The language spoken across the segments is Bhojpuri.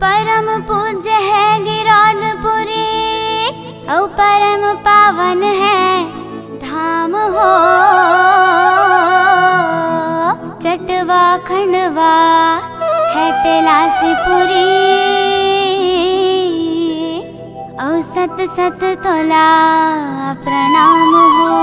परम पूज्य है गिरौदपुरी, औ परम पावन है धाम हो। चटवा खंडवा है तिलासीपुरी, औ सत सत तोला प्रणाम हो।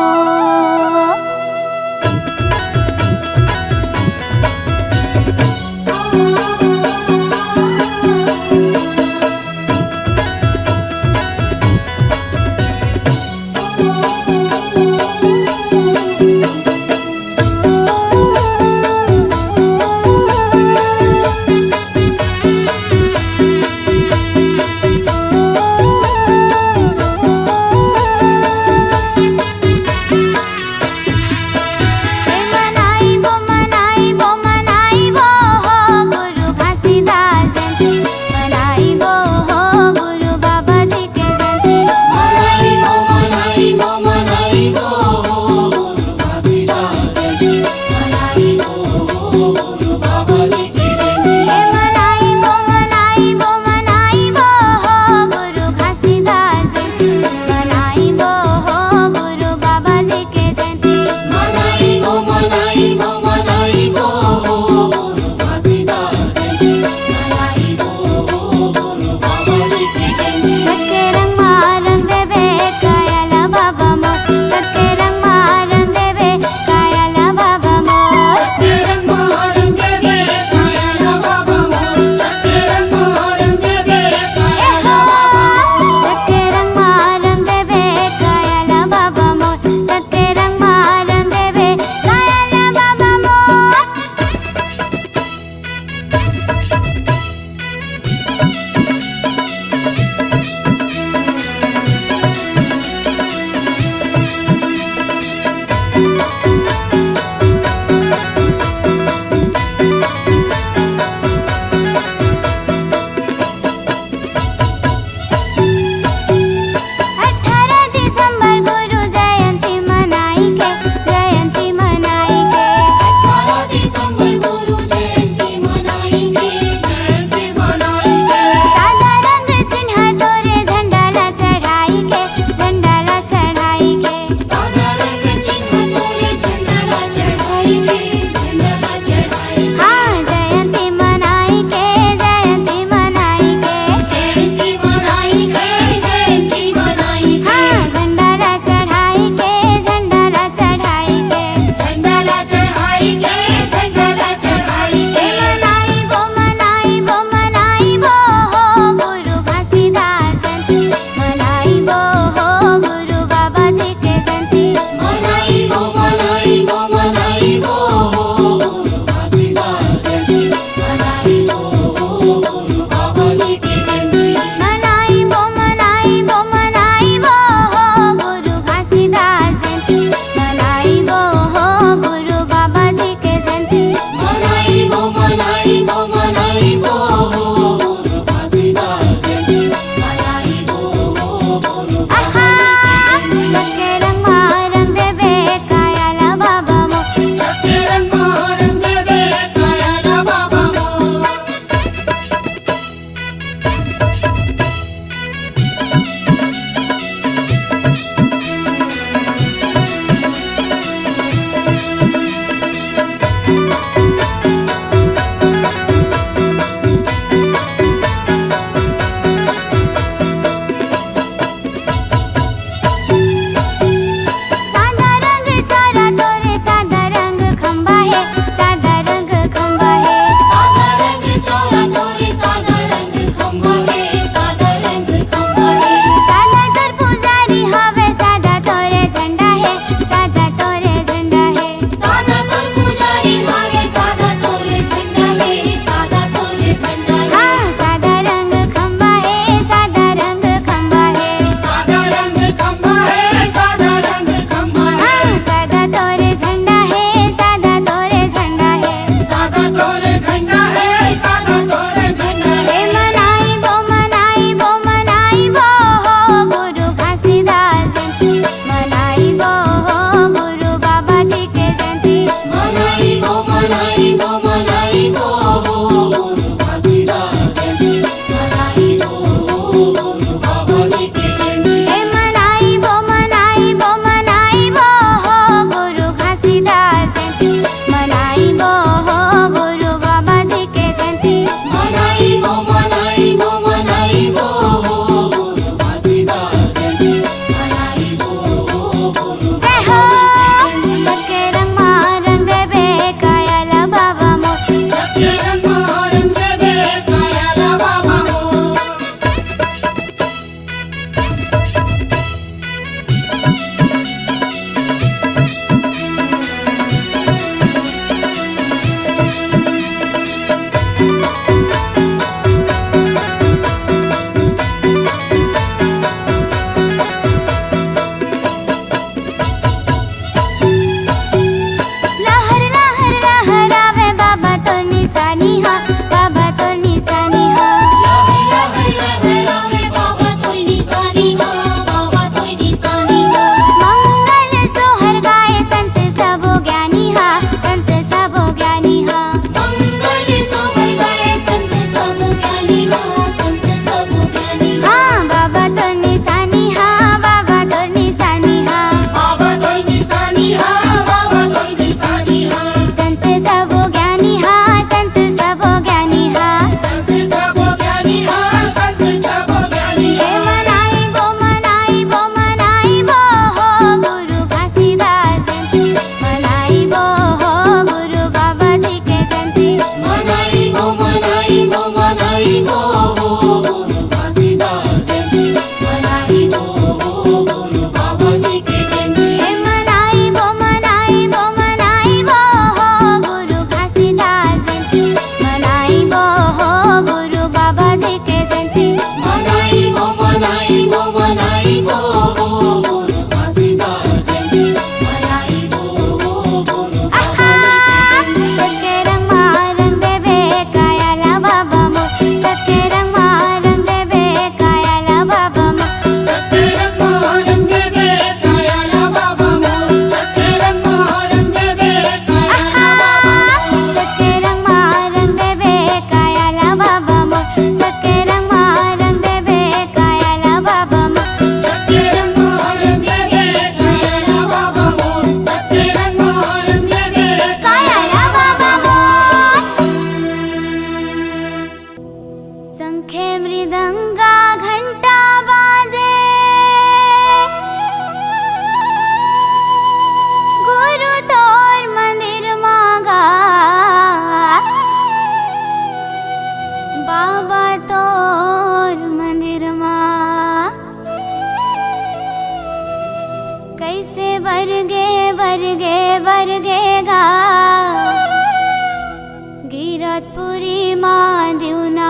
गिरतपुरी माँ दिवना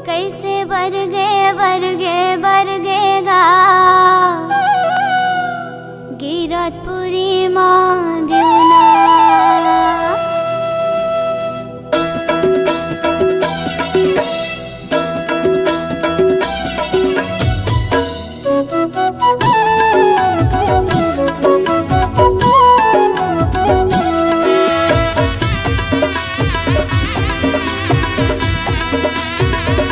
कैसे बरगेगा गिरतपुरी माँ दिवना। बरगेगा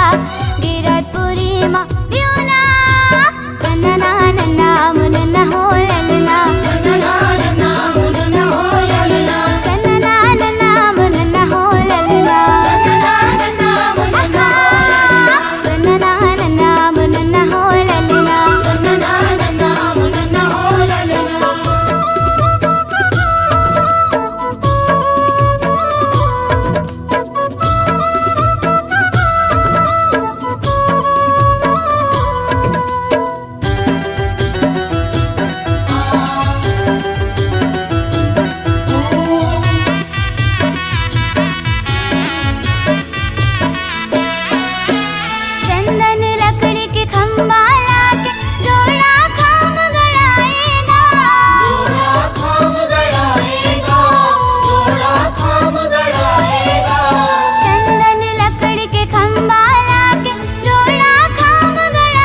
गिरतपुरी माँ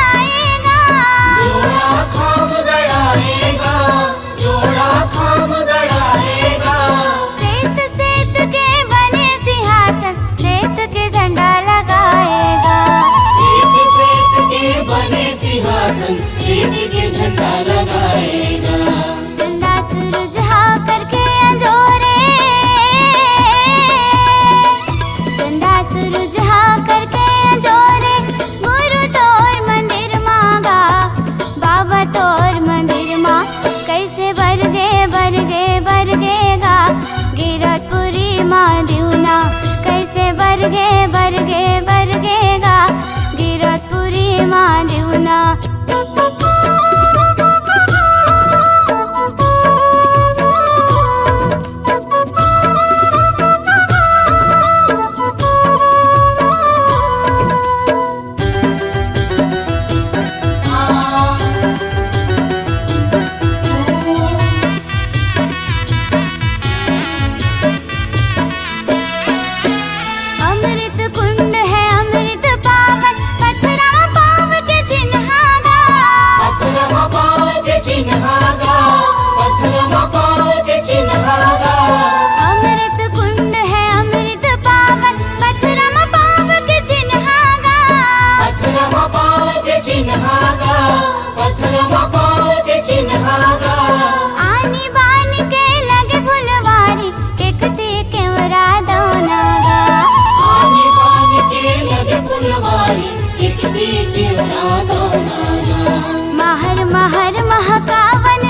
दिवना। महर महर महकावन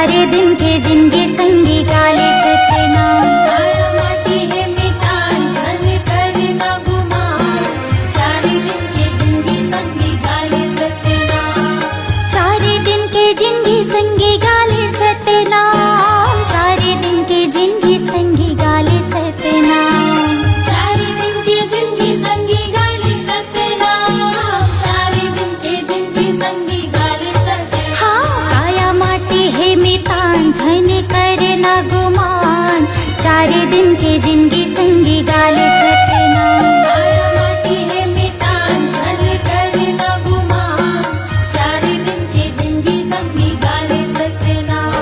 चारे दिन के जिंदगी संगी गाले सत्यनाम। काया माटी है मितान धन करना गुमान, चारे दिन के जिंदगी संगी गाले सत्यनाम। चारे दिन के जिंदगी संगी गाले सत्यनाम, चारे दिन के जिंदगी संगी गाले सत्यनाम। चारे दिन के जिंदगी संगी गाले सत्यनाम, चारे दिन के जिंदगी संगी गाले सत्यनाम। हाँ काया माटी है मितान झन करना गुमान, चारे दिन के जिंदगी संगी गाले सत्यनाम। काया माटी है मितान झन करना गुमान, चारे दिन के जिंदगी संगी गाले सत्यनाम।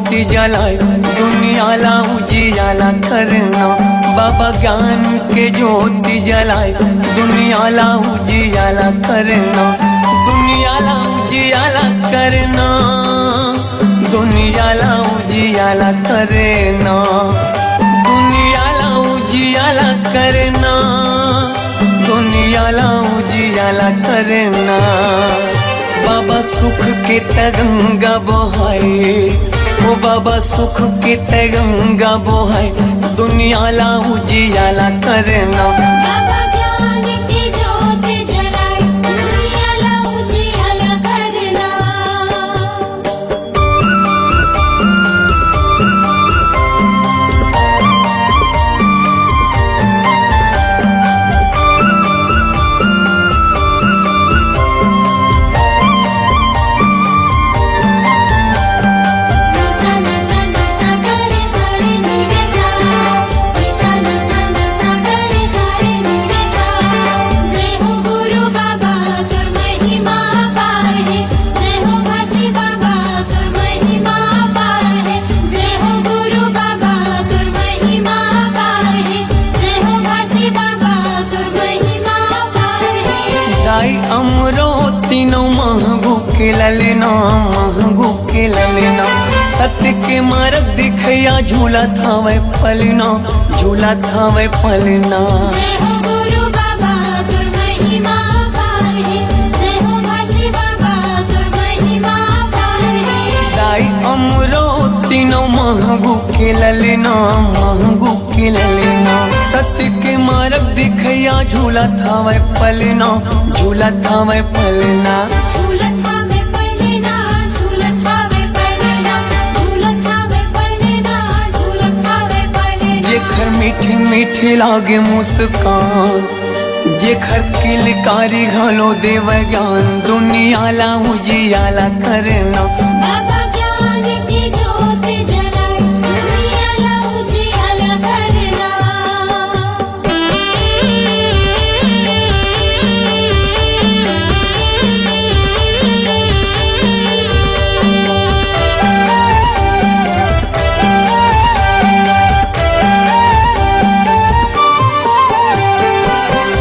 ज्योति जलाए दुनियाला उजियाला करना। बाबा ज्ञान के ज्योति जलाए दुनियाला उजियाला करना। दुनियाला उजियाला करना, दुनियाला उजियाला करना, दुनियाला उजियाला करना, दुनियाला उजियाला करना। बाबा सुख के तरंगा बहाए, ओ बाबा सुख के तरंगा बहाए दुनियाला उजियाला करना। बाबा ज्ञान की ज्योति जलाए दुनियाला उजियाला करना। दाई अमरो तीनों महगू के ललना, महगू के ललना। सत्य के मार्ग दिखया झूला थावे पलना, झूला थावे पलना। जय हो गुरु बाबा तुर महिमा पार है, जय हो घासी बाबा तुर महिमा पार है। दाई अमरो तीनों महगू के ललना, महगू के ललना। सत्य के मार्ग दिखया झूला थावे पलना, झूला थावे पलना। झूलत हावे पलना, झूलत हावे पलना, झूलत हावे पलना, झूलत हावे पलना। जेखर मीठी मीठी लागे मुस्कान, जेखर किलकारी घालो देव ज्ञान दुनियाला उजियाला करना। बाबा ज्ञान की ज्योति जलाए दुनियाला उजियाला करना।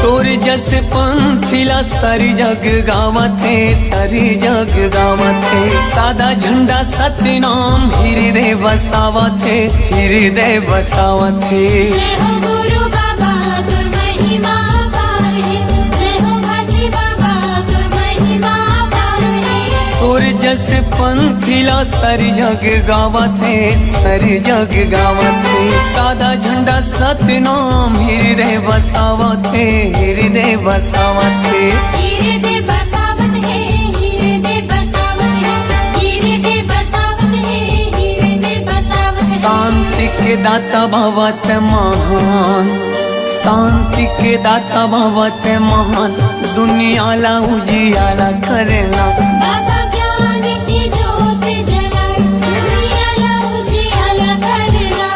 तोर जस पंथिला सारी जग गावत है, सारी जग गावत है। सादा झंडा सत्य नाम हृदय बसावत है, हृदय बसावत है। जय हो गुरु बाबा तुर महिमा पार है, जय हो घासी बाबा तुर महिमा पार है। तोर जस पंथिला सारी जग गावत है, सारी जग गावत है। सादा झंडा सत्य नाम हृदय बसावत है, हृदय बसावत है। हृदय बसावत है, हृदय बसावत है, हृदय बसावत है, हृदय बसावत है। शांति के दाता भवत महान, शांति के दाता भवत महान दुनियाला उजियाला करना। बाबा ज्ञान की ज्योति जलाए दुनियाला उजियाला करना।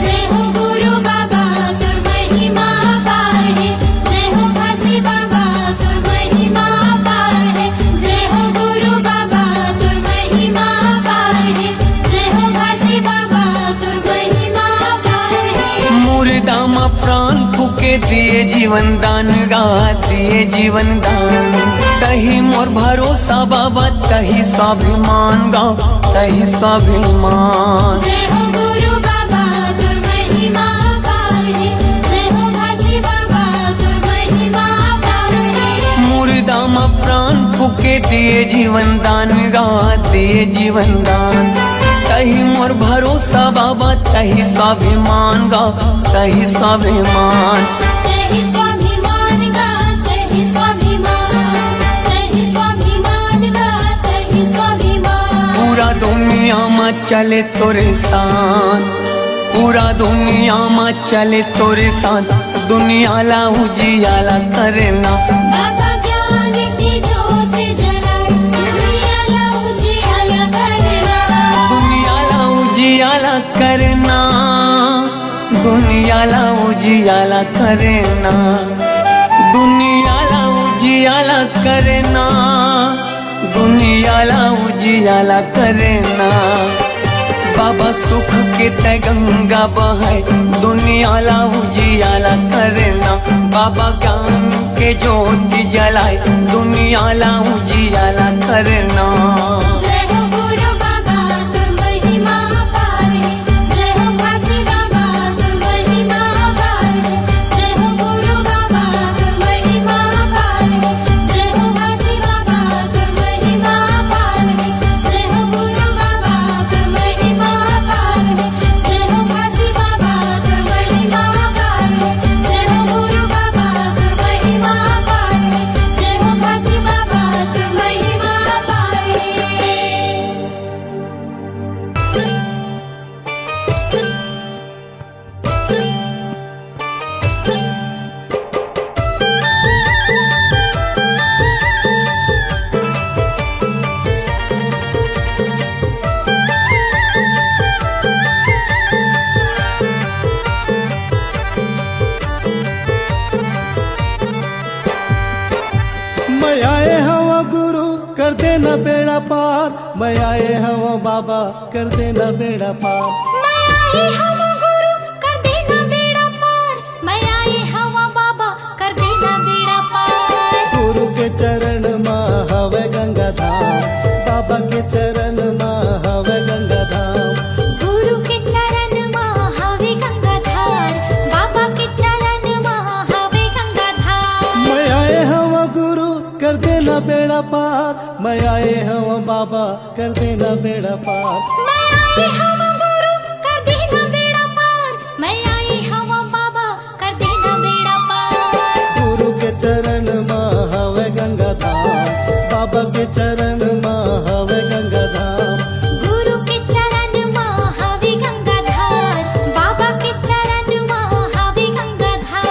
जय हो गुरु बाबा तुर महिमा पार है, जय हो घासी बाबा तुर महिमा पार है। जय हो गुरु बाबा तुर महिमा पार है, जय हो घासी बाबा तुर महिमा पार है। मुर्दामा प्राण फूके दिए जीवन दान गा, दिए जीवन दान। तही मोर भरोसा बाबा, तही स्वाभिमान गा, तही स्वाभिमान। जय हो गुरु बाबा तुर महिमा पार है, जय हो घासी बाबा तुर महिमा पार है। मुर्दामा प्राण फूके दिए जीवन दान गा, दिए जीवन दान। तही मोर भरोसा बाबा, तही स्वाभिमान गा, तही स्वाभिमान। तहि स्वाभिमान गा, तहि स्वाभिमान, तहि स्वाभिमान गा, तहि स्वाभिमान। पूरा दुनिया में चले तोरे साथ, पूरा दुनिया में चले तोरे साथ दुनियाला उजियाला करना। बाबा ज्ञान की ज्योत जलाए दुनियाला उजियाला करना। दुनियाला उजियाला करना, दुनियाला उजियाला करना, दुनियाला उजियाला करना, दुनियाला उजियाला करना। बाबा सुख के ते गंगा बहाए दुनियाला उजियाला करना। बाबा ज्ञान के ज्योति जलाए दुनियाला उजियाला करना। जय हो गुरु बाबा तुम महिमा पारे, जय हो काशी बाबा तुम महिमा पारे, जय हो गुरु बाबा तुम महिमा पारे, जय हो काशी बाबा तुम महिमा पारे, जय हो गुरु बाबा तुम महिमा पारे, जय हो काशी बाबा तुम महिमा पारे, जय हो गुरु बाबा तुम महिमा पारे, जय हो काशी बाबा तुम महिमा पारे। मैं आए हवा गुरु कर देना बेड़ा पार, मैं आए हवा बाबा कर देना बेड़ा पार। मैं आई हवा गुरु कर देना बेड़ा पार, मैं आई हवा बाबा कर देना बेड़ा पार। गुरु के चरण माँ हवे गंगा धाम, बाबा के चरण माँ हवे गंगा धाम। गुरु के चरण माँ हवे गंगाधार, बाबा के चरण माँ हवे गंगाधार। मैं आए हवा गुरु कर देना बेड़ा पार, मैं आए हवा बाबा कर देना बेड़ा पार। मैं आई हवा गुरु कर देना बेड़ा पार, मैं आई हवा बाबा कर देना बेड़ा पार। गुरु के चरण माँ हवे गंगा धाम, बाबा के चरण माँ हवे गंगा धाम। गुरु के चरण माँ हवे गंगाधार, बाबा के चरण माँ हवे गंगाधार।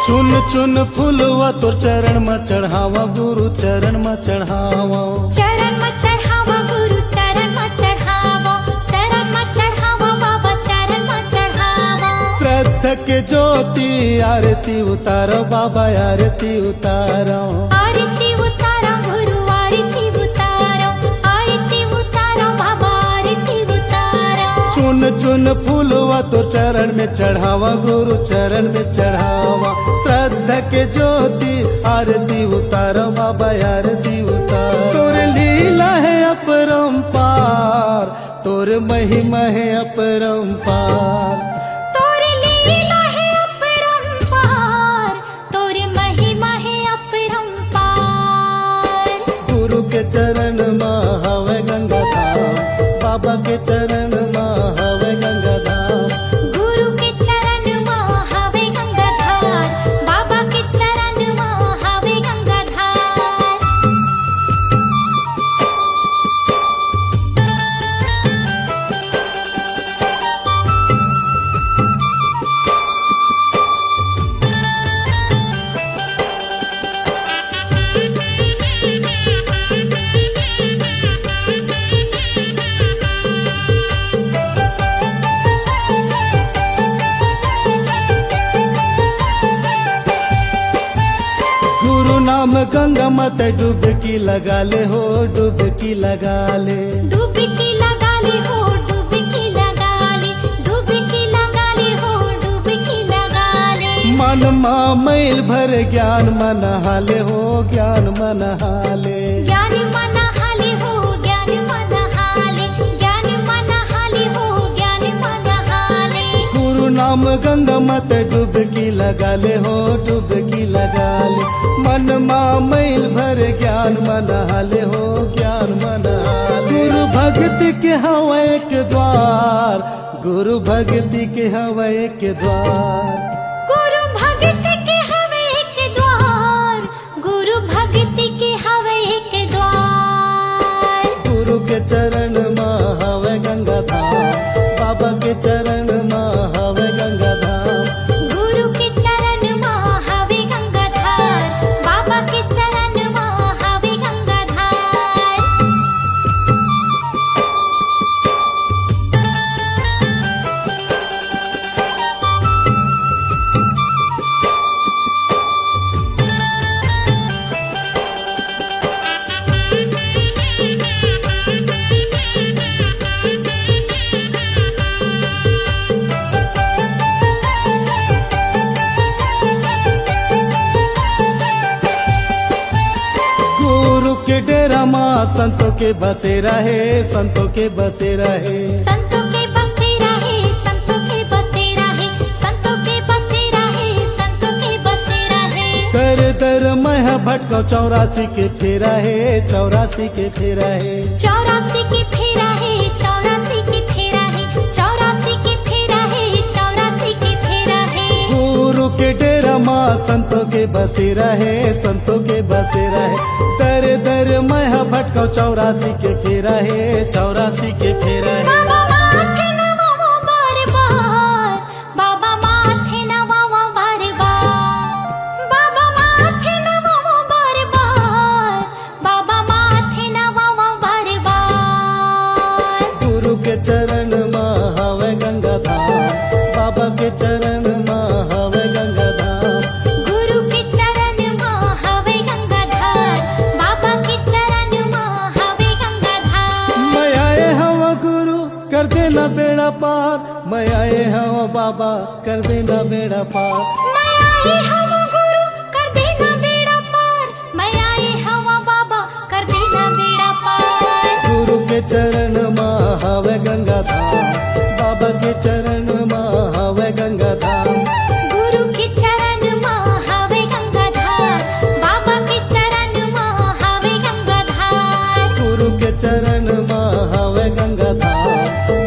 चुन चुन फूलवा तोर चरण में चढ़ावा गुरु चरण में चढ़ावा। चरण में चढ़ावा गुरु चरण में चढ़ावा, चरण में चढ़ावा बाबा चरण में चढ़ावा। श्रद्धा के ज्योति आरती उतारो बाबा आरती उतारो। आरती उतारो गुरु आरती उतारो, आरती उतारो बाबा आरती उतारो। चुन चुन फूलवा तो चरण में चढ़ावा गुरु चरण में चढ़ावा। श्रद्धा के ज्योति आरती उतारो बाबा आरती उतारो। तोर लीला है अपरंपार, तोर महिमा है अपरंपार। तोर लीला है अपरंपार, तोर महिमा है अपरंपार। गुरु के चरण माँ हवे गंगा धाम, बाबा के चरण माँ हवे गंगा धाम। गुरु के चरण माँ हवे गंगाधार, बाबा के चरण माँ हवे गंगाधार। गुरु नाम गंगा मत डुबकी लगा ले हो डुबकी लगा ले। डुबकी लगा ले हो डुबकी लगा ले, डुबकी लगा ले हो डुबकी लगा ले। मन माँ मैल भर ज्ञान मन हाले हो ज्ञान मन हाले। ज्ञान मन हाले हो ज्ञान मन हाले, ज्ञान मन हाले हो ज्ञान मन हाले। गुरु नाम माम गंगा मत डुबकी लगा ले हो डुबकी लगा ले। मन मैल भर ज्ञान मनहाले हो ज्ञान मनहाले। गुरु भक्ति के हवा एक द्वार, गुरु भक्ति के हवा एक द्वार, गुरु भक्ति के हवे के द्वार, गुरु भक्ति के हवे के द्वार। गुरु के चरण में हवे गंगा धाम, बाबा के चरण में हवे गंगा धाम। गुरु के चरण में हवे गंगाधार, बाबा के चरण में हवे गंगाधार। गुरु के डेरा माँ संतों के बसे रहे, संतों के बसे रहे। संतों के बसे रहे, संतों के बसे रहे, संतों के बसे रहे, संतों के बसे रहे। दर दर मैं भटको 84 के फेरा है, 84 के फेरा है। 84 के फेरा है, 84 के फेरा है, 84 के फेरा है, 84 के फेरा है। गुरु के डेरा माँ संतों के बसे रहे, संतों के बसे रहे। दर दर मैं भटको 84 के फेरा है, 84 के फेरा है। बाबा माथे नवाओ बार बार, बाबा माथे नवाओ बार बार, बाबा माथे नवाओ बार बार, बाबा माथे नवाओ बार बार। गुरु के चरण में हवे गंगा धाम, बाबा के चरण में हवे गंगा धाम। गुरु के चरण में हवे गंगाधार, बाबा के चरण में हवे गंगाधार। मैं आए हवा गुरु कर देना बेड़ा पार, मैं आए हवा बाबा कर देना बेड़ा पार। मैं आई हवा गुरु कर देना बेड़ा पार, मैं आई हवा बाबा कर देना बेड़ा पार। गुरु के चरण में हवे गंगा धाम, बाबा के चरण में हवे गंगा धाम। गुरु के चरण में हवे गंगाधार, बाबा के चरण में हवे गंगाधार। गुरु के चरण में हवे गंगा धाम,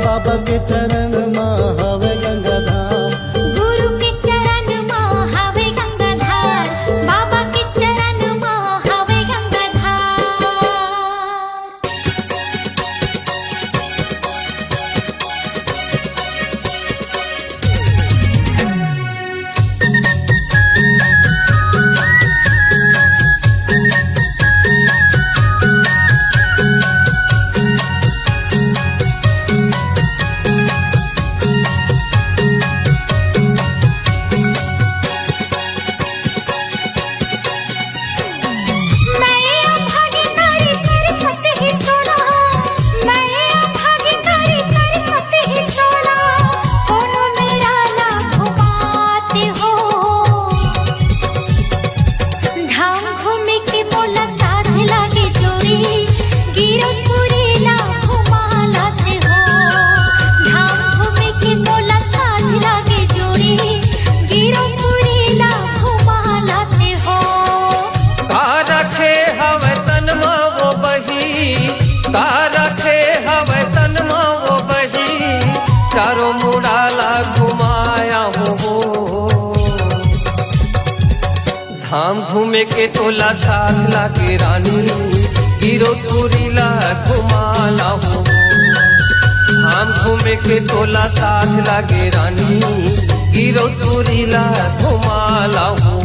बाबा के चरण में हवे गंगा धाम। गुरु के चरण में हवे गंगाधार, बाबा के चरण में हवे गंगाधार। चारों मुड़ाला घुमाया हो। धाम घूमे के तोला साथ लागे रानी, गिरो तुरीला घुमाला हो। धाम घूमे के तोला साथ लागे रानी, गिरो तुरीला घुमाला हो।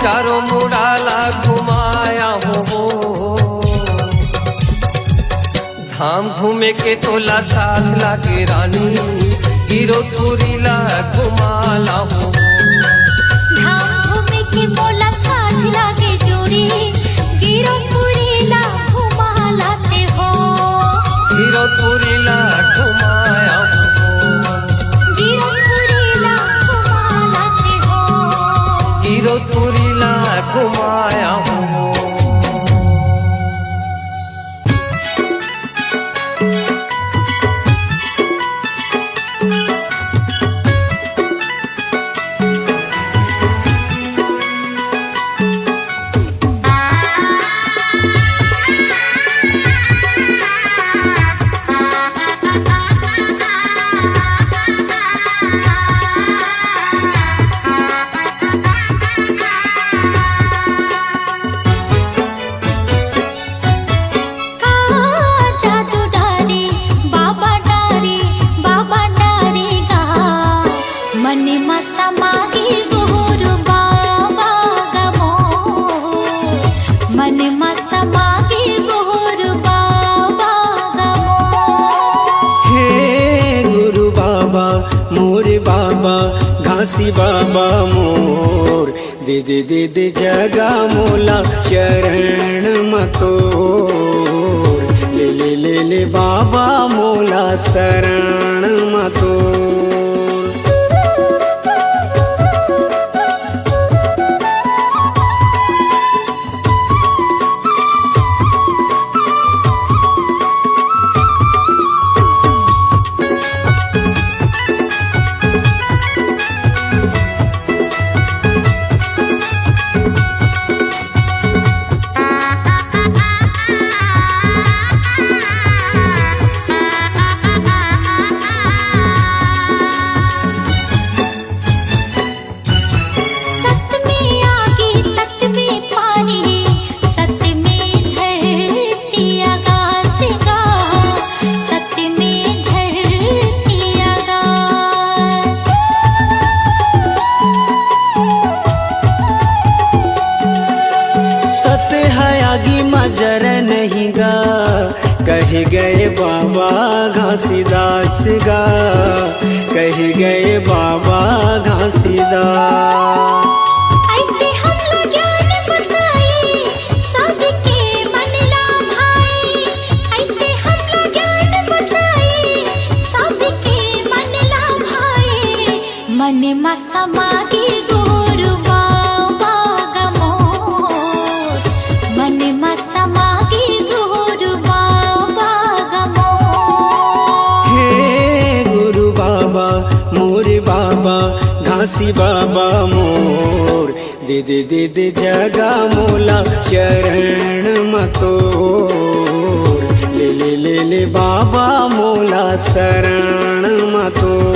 चारों मुड़ाला घुमाया हो। धाम घूमे के तोला साथ लागे रानी, गिरतपुरी ला घुमाला हो। धाम घूमे के मोला साथ लागे जोड़ी, गिरतपुरी ला घुमा लाते हो। गिरतपुरी ला घुमाया हो। गिरतपुरी ला घुमा लाते हो। गिरतपुरी ला घुमाया हो। घासी बाबा मोर दे दे दे दे जगा मोला चरण मतोर, ले ले ले ले बाबा मोला शरण मतोर। जर नहीं गा कह गए बाबा घासीदास गा, कह गए बाबा घासीदास। ऐसे हम लोग ज्ञान बताए सबके मन ला भाई, ऐसे हम लोग ज्ञान बताए सबके मन ला भाई। मन में समागे गुरु बाबा गमोर, मन में समागे गुरु बाबा गमोर। हे गुरु बाबा मोरे बाबा घासी बाबा मोर, दे दे दे दे जगा मोला चरण मतोर, ले ले ले ले बाबा मोला शरण मतोर।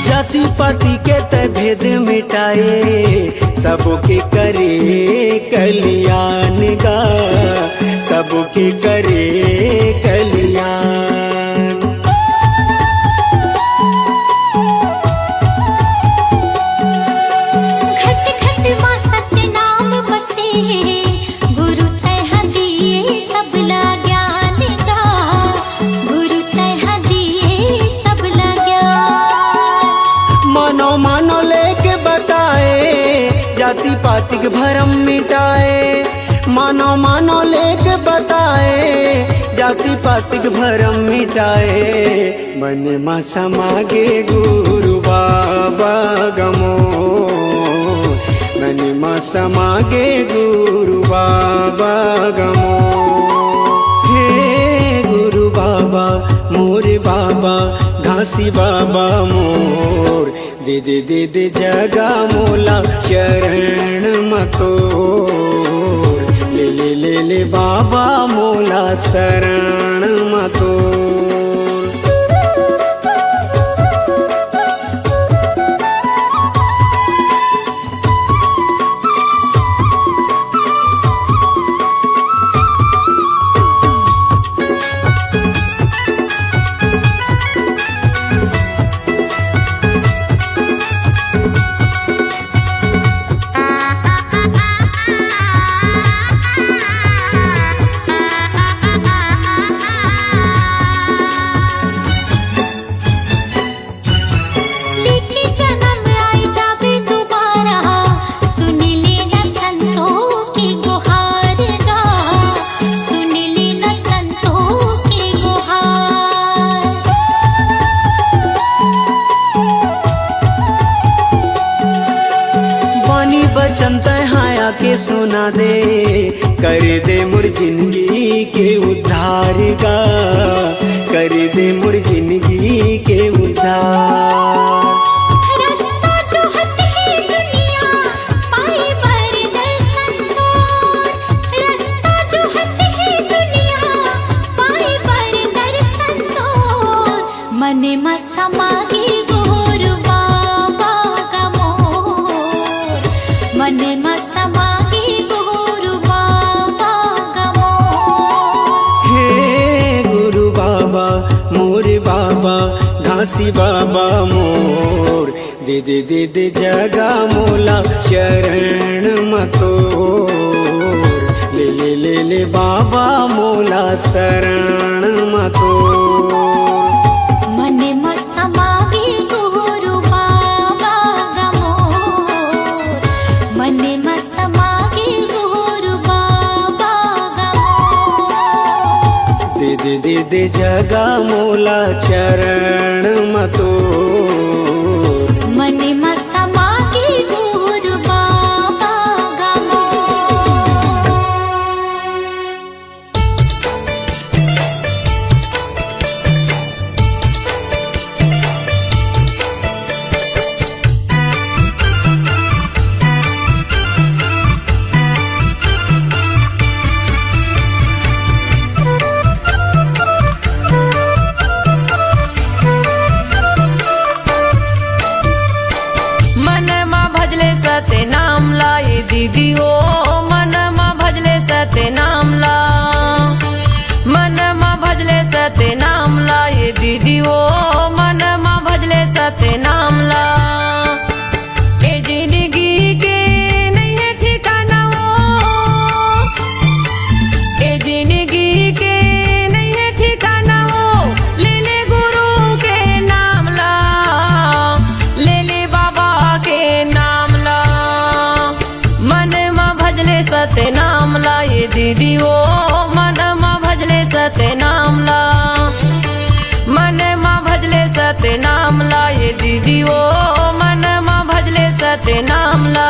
जाति पाति के त भेद मिटाए, सबके करे कल्याण गा, सबके करे कल्याण। घट घट मां सत्य नाम बसे, गुरु तह दिए सबला ज्ञान गा, गुरु तह दिए सबला ज्ञान। मानो मानो लेके बताए, जाति पाति के भरम मिटाए, मानो मानो लेके बताए, जाति पाति के भरम मिटाए। मन में समागे गुरु बाबा गमो, मन में समागे गुरु बाबा गमो। हे गुरु बाबा मोरे बाबा घासी बाबा मोर, दे दे दे दे दे जगा मोला चरण मतोर ले ले ले ले बाबा मोला शरण मतोर बचन तहाया के सुना दे कर दे मुर जिंदगी के उद्धार गा कर दे मुर जिंदगी के उद्धार रास्ता जो हट है दुनिया पाई पर दर्शन को रास्ता जो हट है दुनिया पाई पर दर्शन को मन में समागे गोर बाबा का मोर मन में समागे गोर बाबा का मोर हे गुरु बाबा मोर बाबा घासी बाबा मोर दे दे दे दे जगा मोला चरण मतोर ले ले ले ले बाबा मोला शरण मतोर मन में समागे गोर बाबा का मोर मन में समागे गोर बाबा का मोर दे दे दे दे जगा मोला चरण मतोर मन में समागे गोर बाबा का मोर मन मा भजले सते नाम लाए दीदी ओ मन मा भजले सते नाम ला मन मा भजले सते नाम लाए दीदी ओ मन मा भजले सते नाम ला ए जिंदगी के नहीं है ठिकाना ओ ए जिंदगी के नहीं है ठिकाना ओ ले ले गुरु के नाम ला ले ले बाबा के नाम ला मन मा भजले सते नाम ला ये दीदी ओ मन मा भजले सते नाम ला मन मा भजले सते नाम ला ये दीदी ओ मन मा भजले सते नाम ला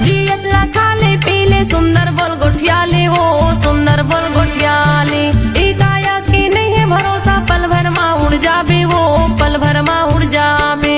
जियत ला खाले पीले सुंदर बोल गोठियाले हो सुंदर बोल गोठियाले ई काया की नहीं है भरोसा पल भर मा उड़ जाबे वो पल भर मा उड़ जाबे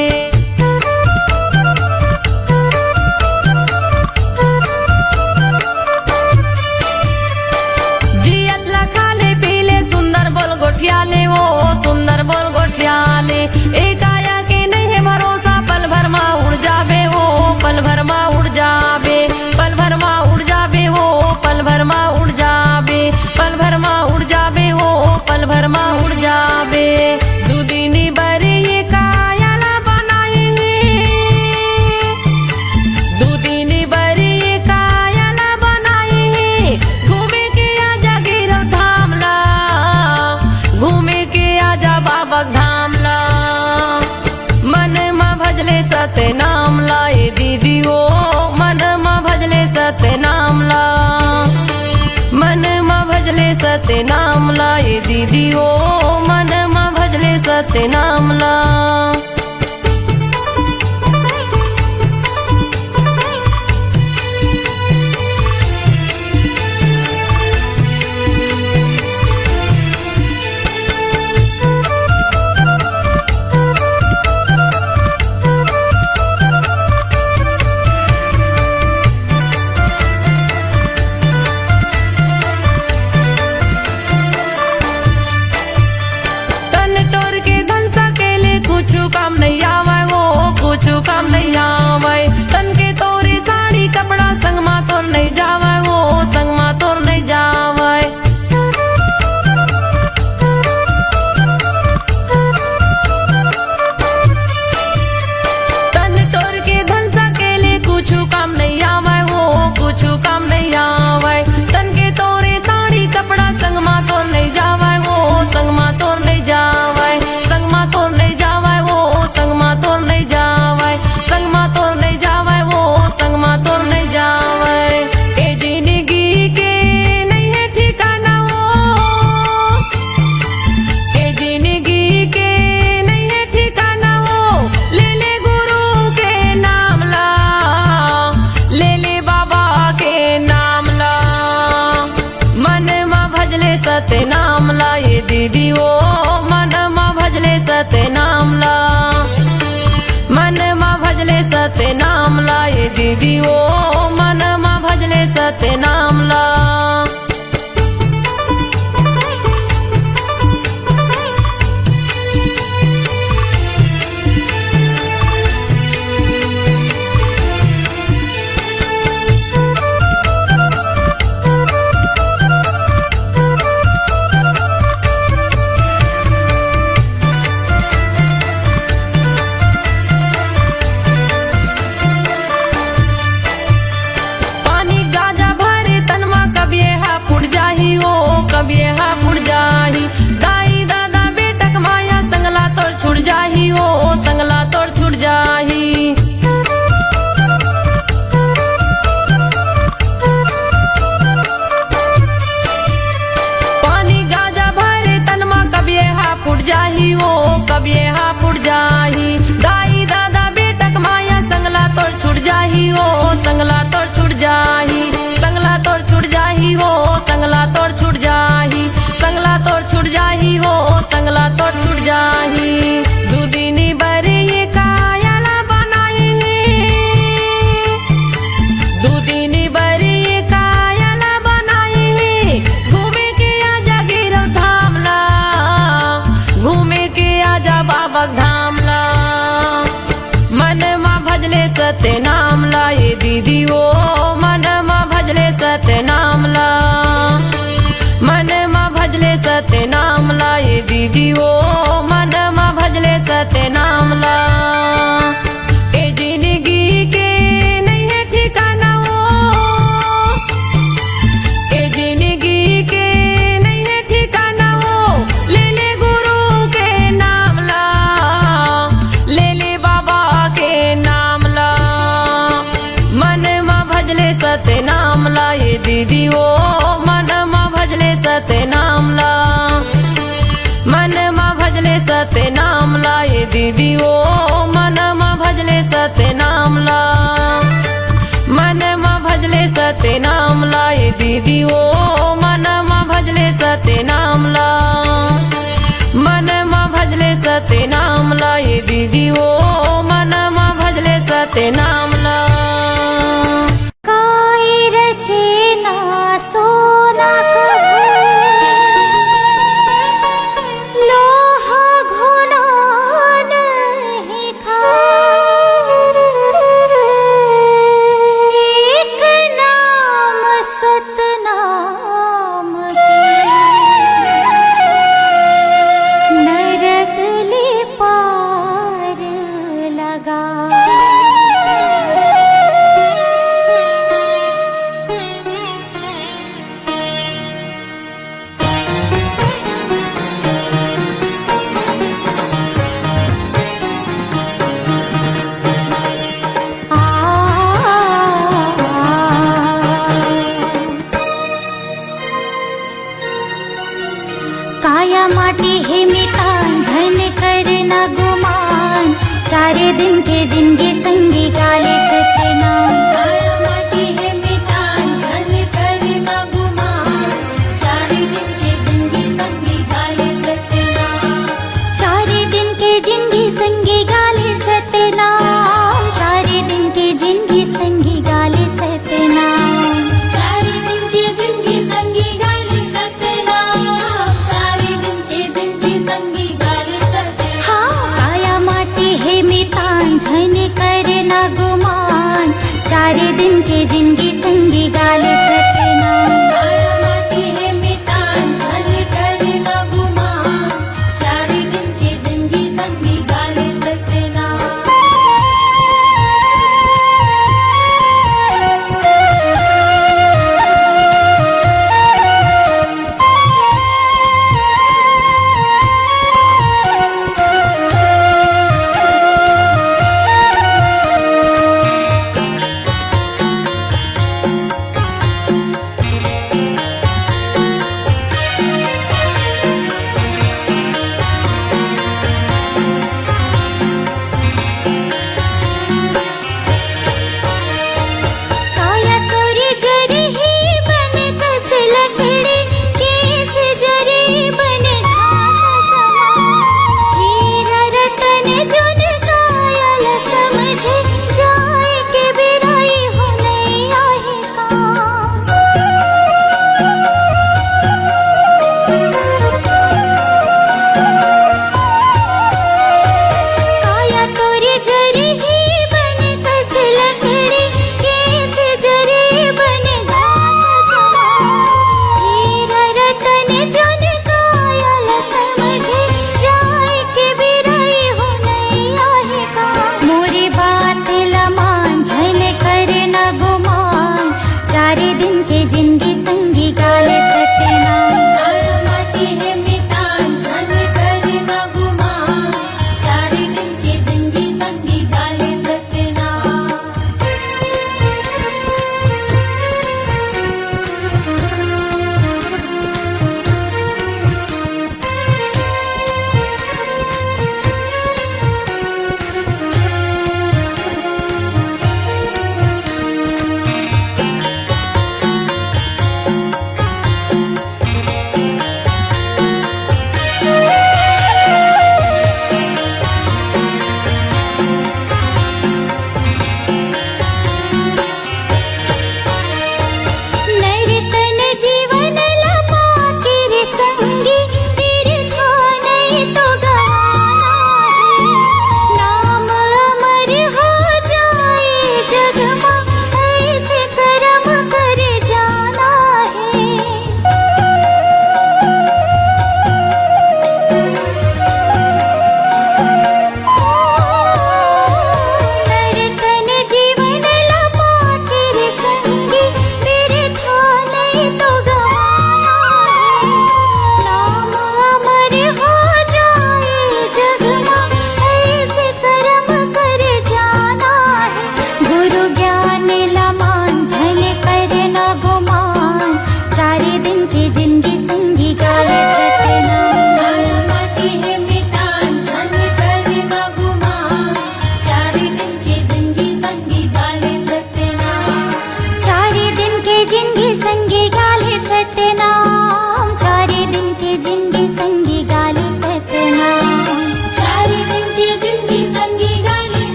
जियत ला खाले पीले सुंदर बोल गोठियाले हो सुंदर बोल गोठियाले ई काया की नहीं है भरोसा पल भर मा उड़ जाबे वो पल भर मा उड़ जाबे पल भर मा उड़ जाबे हो पल भर मा उड़ जाबे पल भर मा उड़ जाबे हो पल भर मा उड़ जाबे दुदिनी बरे ये कायाला बनाए दुदिनी बरे ये कायाला बनाए घूमे के आजा गिरो धाम ला घूमे के आजा बाबा धाम ला मन मा भजले सते नाम लाए दीदी ओ सत्य नाम ला ये दीदी ओ मन मा भजले सत्य नाम ला। काम नहीं आवे तन के तोरी साड़ी कपड़ा संग मा तोर नहीं जावे वो संग मा तोर नहीं जावे। तन तोर के धन सकेले कुछ काम नहीं आवे वो कुछ काम नहीं आवे तन के तोरे साड़ी कपड़ा संग मा तोर नहीं जावे वो संग मा तोर नहीं जावे संग मा तोर नहीं जावे वो संग मा तोर नहीं जावे संग मा तोर नहीं जावे वो संग मा तोर नहीं जावे। ए जिंदगी के नहीं है ठिकाना वो ए जिंदगी के नहीं है ठिकाना वो ले ले गुरु के नाम ला ले ले बाबा के नाम ला मन मा भजले सत्य नाम ला ये दीदी ओ मन मा भजले सत्य नाम ला मन मा भजले सत्य नाम ला ये दीदी ओ मन मा भजले सत्य नाम ला। कब ये हा फुट जाही दाई दादा बेटक माया संगला तोड़ छुट जाही ओ संगला तोड़ छुट जाही। पानी गाजा भरे तनमा कब ये हा फुट जाही ओ कब ये हा फुट जाही दाई दादा बेटक माया संगला तोड़ छुट जाही ओ संगला तोड़ छुट जाही संगला तोड़ छुट जाही ओ संगला तोड़ छुट जाही संगला तोड़ छुट जाही हो संगला तोड़ छुट जाही। दूदिनी बरे ये कायला बनाएंगे दूदिनी बरे ये कायला बनाएंगे घूमे के आजा गिरव धाम ला घूमे के आजा बाबा धाम ला मन मा भजले सत्य नाम ला ये दीदी ओ मन मा भजले सत्य नाम ला मन मा भजले सत्य नाम ला ये दीदी ओ मन मा भजले सत्य नाम ला। ए जिंदगी के नहीं है ठिकाना वो ए जिंदगी के नहीं है ठिकाना वो ले ले गुरु के नाम ला ले ले बाबा के नाम ला मन मा भजले सत्य नाम ला ये दीदी ओ मन मा भजले सत्य नाम ला मन मा भजले सत्य नाम ला ये दीदी ओ मन मा भजले सत्य नाम ला मन मा भजले सत्य नाम ला ये दीदी ओ मन मा भजले सत्य नाम ला मन मा भजले सत्य नाम ला ये दीदी ओ मन मा भजले सत्य नाम ला। काई रचना सोना लोहा घुना नहीं खा एक नाम सतनाम नरक ले पार लगा दिन के जिंदगी संगी गाले सतनाम काया माटी है मितान जन करना गुमान 4 दिन के जिंदगी संगी गाले सतनाम 4 दिन के जिंदगी संगी गाले सतनाम 4 दिन के जिंदगी संगी गाले सतनाम 4 दिन के जिंदगी संगी गाले सतनाम 4 दिन के जिंदगी संगी गाले सतनाम हाँ काया माटी है मितान झन करना गुमान 4 दिन के जिंदगी